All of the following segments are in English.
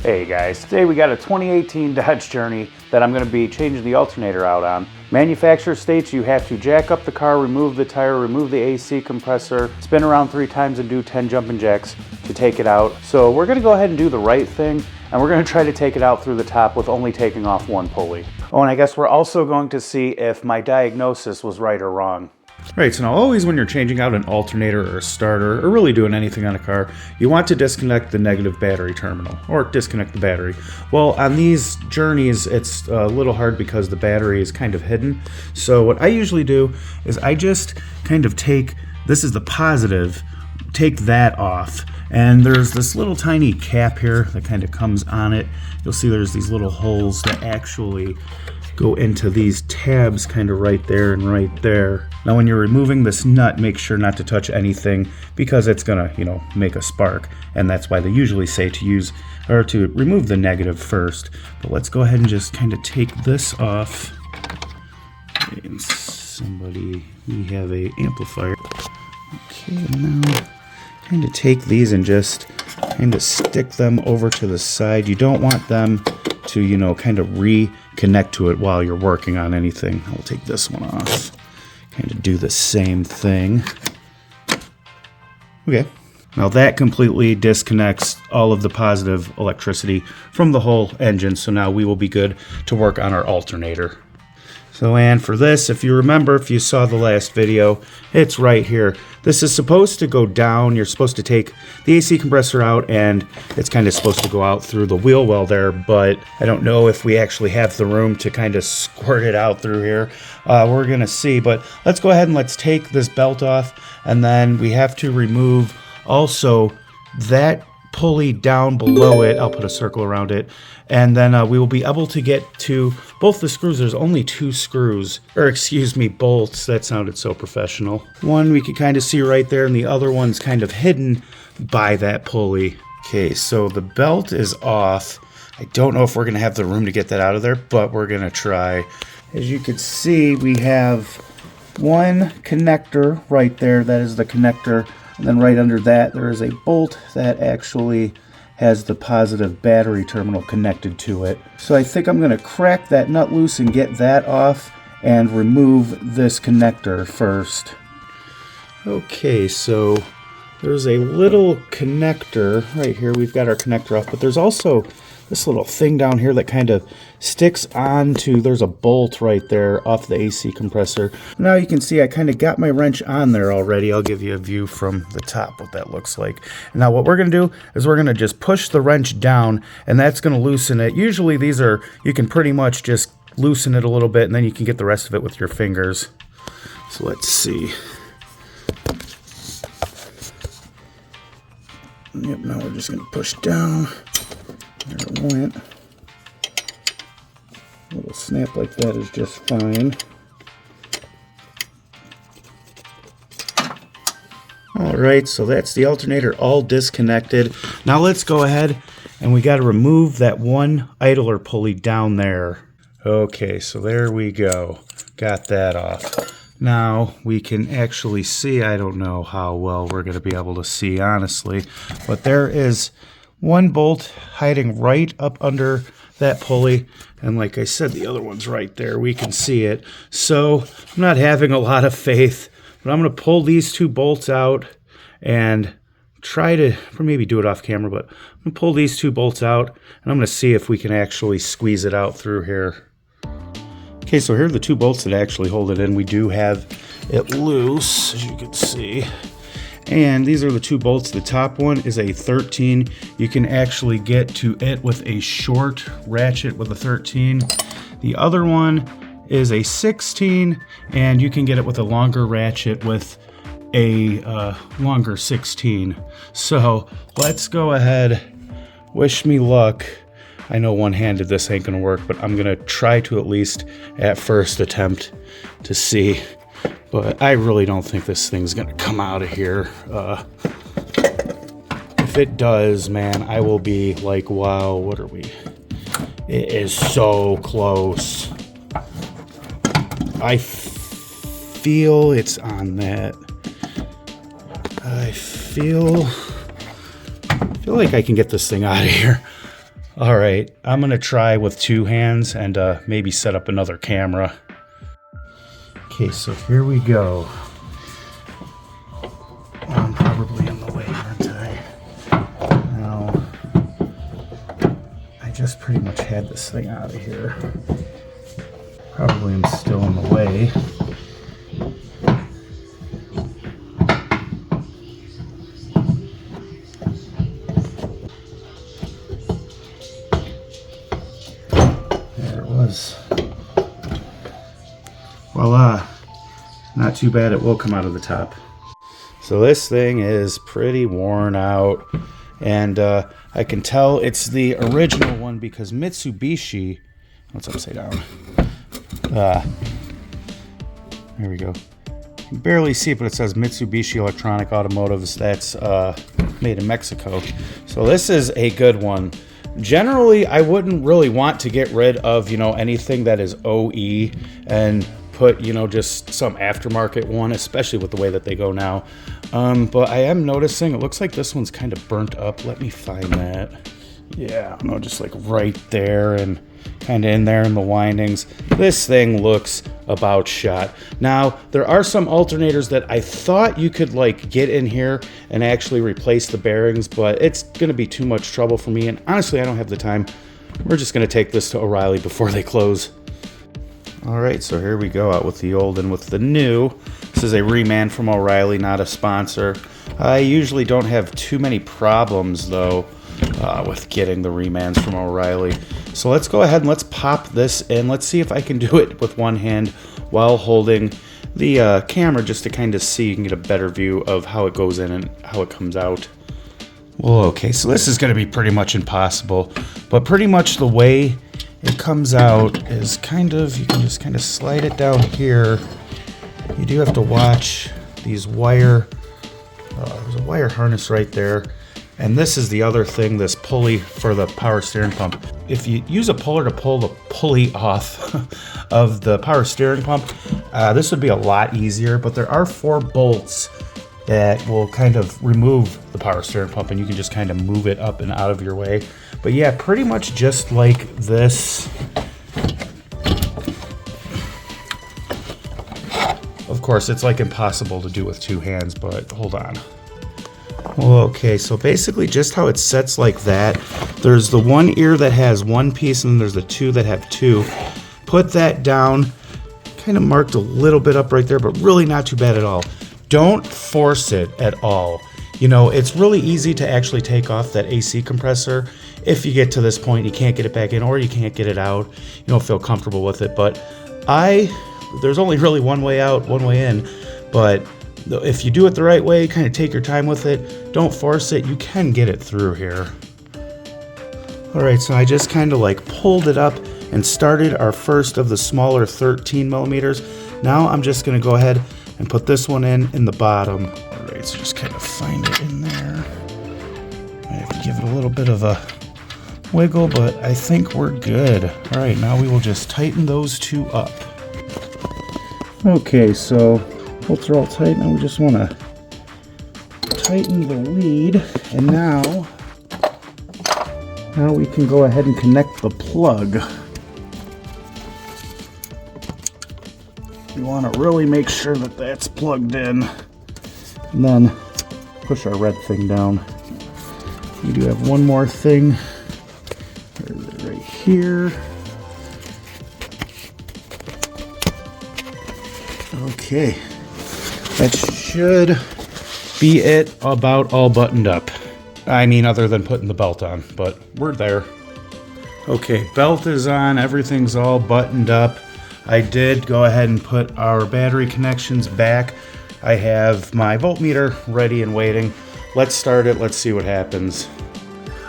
Hey guys, today we got a 2018 Dodge Journey that I'm going to be changing the alternator out on. Manufacturer states you have to jack up the car, remove the tire, remove the AC compressor, spin around 3 times and do 10 jumping jacks to take it out. So we're going to go ahead and do the right thing, and we're going to try to take it out through the top with only taking off one pulley. Oh, and I guess we're also going to see if my diagnosis was right or wrong. Right, so now always when you're changing out an alternator or a starter, or really doing anything on a car, you want to disconnect the negative battery terminal, or disconnect the battery. Well, on these journeys, it's a little hard because the battery is kind of hidden. So what I usually do is I just kind of take, this is the positive, take that off. And there's this little tiny cap here that kind of comes on it. You'll see there's these little holes that actually go into these tabs kind of right there and right there. Now when you're removing this nut, make sure not to touch anything because it's gonna, make a spark. And that's why they usually say to use, or to remove the negative first. But let's go ahead and just kind of take this off. And we have a amplifier. Okay, now kind of take these and just kind of stick them over to the side. You don't want them to, kind of reconnect to it while you're working on anything. I'll take this one off. Kind of do the same thing. Okay. Now that completely disconnects all of the positive electricity from the whole engine. So now we will be good to work on our alternator. So, and for this, if you remember, if you saw the last video, it's right here. This is supposed to go down. You're supposed to take the AC compressor out, and it's kind of supposed to go out through the wheel well there, but I don't know if we actually have the room to kind of squirt it out through here. We're gonna see, but let's go ahead and let's take this belt off, and then we have to remove also that pulley down below it. I'll put a circle around it, and then we will be able to get to both the screws. There's only 2 screws, or excuse me, bolts. That sounded so professional. One we can kind of see right there, and the other one's kind of hidden by that pulley. Okay, so the belt is off. I don't know if we're gonna have the room to get that out of there, but we're gonna try. As you can see, we have one connector right there. That is the connector. And then right under that, there is a bolt that actually has the positive battery terminal connected to it. So I think I'm going to crack that nut loose and get that off and remove this connector first. Okay, so there's a little connector right here. We've got our connector off, but there's also this little thing down here that kind of sticks onto, there's a bolt right there off the AC compressor. Now you can see I kind of got my wrench on there already. I'll give you a view from the top what that looks like. And now what we're going to do is we're going to just push the wrench down, and that's going to loosen it. Usually these are, you can pretty much just loosen it a little bit, and then you can get the rest of it with your fingers. So let's see. Yep, now we're just going to push down. There it went. A little snap like that is just fine. Alright, so that's the alternator all disconnected. Now let's go ahead and we got to remove that one idler pulley down there. Okay, so there we go. Got that off. Now we can actually see, I don't know how well we're going to be able to see honestly, but there is one bolt hiding right up under that pulley, and like I said, the other one's right there. We can see it. So I'm not having a lot of faith, but I'm going to pull these 2 bolts out and try to maybe do it off camera, but I'm going to pull these 2 bolts out, and I'm going to see if we can actually squeeze it out through here. Okay, so here are the 2 bolts that actually hold it in. We do have it loose, as you can see. And these are the 2 bolts. The top one is a 13. You can actually get to it with a short ratchet with a 13. The other one is a 16, and you can get it with a longer ratchet with a longer 16. So let's go ahead. Wish me luck. I know one-handed this ain't gonna work, but I'm gonna try to at least at first attempt to see. But I really don't think this thing's going to come out of here. If it does, man, I will be like, wow, what are we? It is so close. I feel it's on that. I feel like I can get this thing out of here. All right, I'm gonna try with 2 hands and maybe set up another camera. Okay, so here we go. I'm probably in the way, aren't I? Now, I just pretty much had this thing out of here. Probably am still in the way. There it was. Voila. Not too bad, it will come out of the top. So this thing is pretty worn out, and I can tell it's the original one because Mitsubishi, what's upside down? There we go. You can barely see it, but it says Mitsubishi Electronic Automotives. That's made in Mexico. So this is a good one. Generally, I wouldn't really want to get rid of, anything that is OE and put, just some aftermarket one, especially with the way that they go now. But I am noticing it looks like this one's kind of burnt up. Let me find that. Yeah, just like right there and kind of in there in the windings. This thing looks about shot. Now, there are some alternators that I thought you could like get in here and actually replace the bearings, but it's going to be too much trouble for me, and honestly, I don't have the time. We're just going to take this to O'Reilly before they close. All right, so here we go, out with the old and with the new. This is a reman from O'Reilly, not a sponsor. I usually don't have too many problems, though, with getting the remans from O'Reilly. So let's go ahead and let's pop this in. Let's see if I can do it with one hand while holding the camera, just to kind of see, you can get a better view of how it goes in and how it comes out. Well, okay, so this is going to be pretty much impossible, but pretty much the way it comes out is kind of, you can just kind of slide it down here. You do have to watch these wire, there's a wire harness right there. And this is the other thing, this pulley for the power steering pump. If you use a puller to pull the pulley off of the power steering pump, this would be a lot easier, but there are 4 bolts that will kind of remove the power steering pump, and you can just kind of move it up and out of your way. But yeah, pretty much just like this. Of course, it's like impossible to do with 2 hands, but hold on. Well, okay, so basically just how it sets like that. There's the one ear that has 1 piece, and then there's the 2 that have 2. Put that down, kind of marked a little bit up right there, but really not too bad at all. Don't force it at all. It's really easy to actually take off that AC compressor. If you get to this point, you can't get it back in, or you can't get it out. You don't feel comfortable with it, but there's only really one way out, one way in, but if you do it the right way, kind of take your time with it, don't force it, you can get it through here. All right, so I just kind of like pulled it up and started our first of the smaller 13 millimeters. Now I'm just gonna go ahead and put this one in the bottom. All right, so just kind of find it in there. I have to give it a little bit of a wiggle, but I think we're good. All right, now we will just tighten those 2 up. Okay, so bolts are all tight. Now we just want to tighten the lead, and now we can go ahead and connect the plug. We want to really make sure that that's plugged in, and then push our red thing down. We do have one more thing. Where is it? Right here. Okay. That should be it, about all buttoned up. I mean, other than putting the belt on, but we're there. Okay, belt is on, everything's all buttoned up. I did go ahead and put our battery connections back. I have my voltmeter ready and waiting. Let's start it, let's see what happens.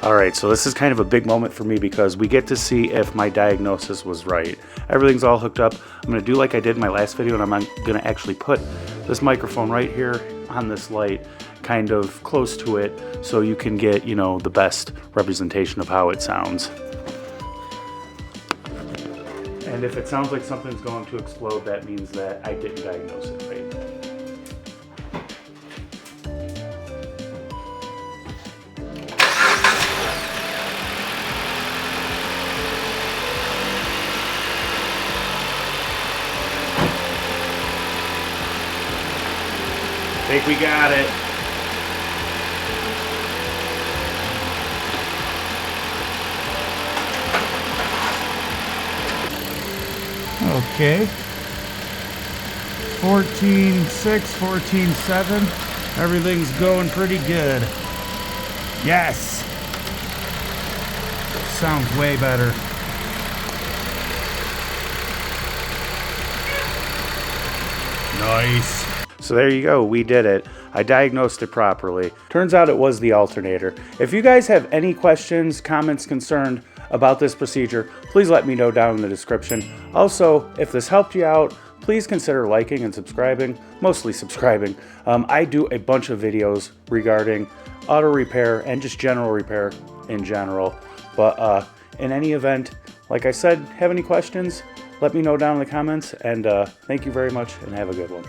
All right, so this is kind of a big moment for me because we get to see if my diagnosis was right. Everything's all hooked up. I'm gonna do like I did in my last video, and I'm gonna actually put this microphone right here on this light, kind of close to it, so you can get, the best representation of how it sounds. And if it sounds like something's going to explode, that means that I didn't diagnose it right. think we got it. Okay. 14.6, 14.7. Everything's going pretty good. Yes. Sounds way better. Nice. So there you go, we did it. I diagnosed it properly. Turns out it was the alternator. If you guys have any questions, comments, concerned about this procedure, please let me know down in the description. Also, if this helped you out, please consider liking and subscribing, mostly subscribing. I do a bunch of videos regarding auto repair and just general repair in general. But in any event, like I said, have any questions, let me know down in the comments, and thank you very much and have a good one.